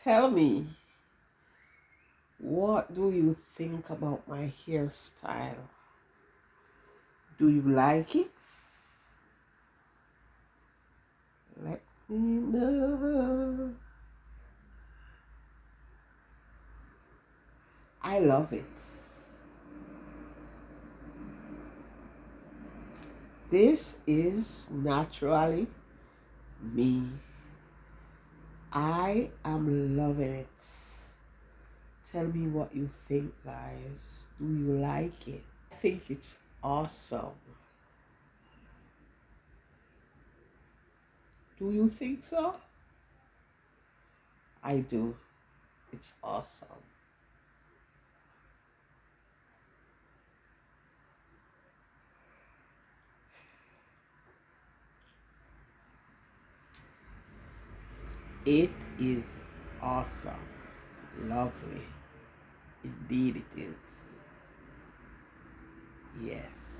Tell me, what do you think about my hairstyle? Do you like it? Let me know. I love it. This is naturally me. I am loving it. Tell me what you think, guys. Do you like it? I think it's awesome. Do you think so? I do. It's awesome. It is awesome. Lovely. Indeed, it is. Yes.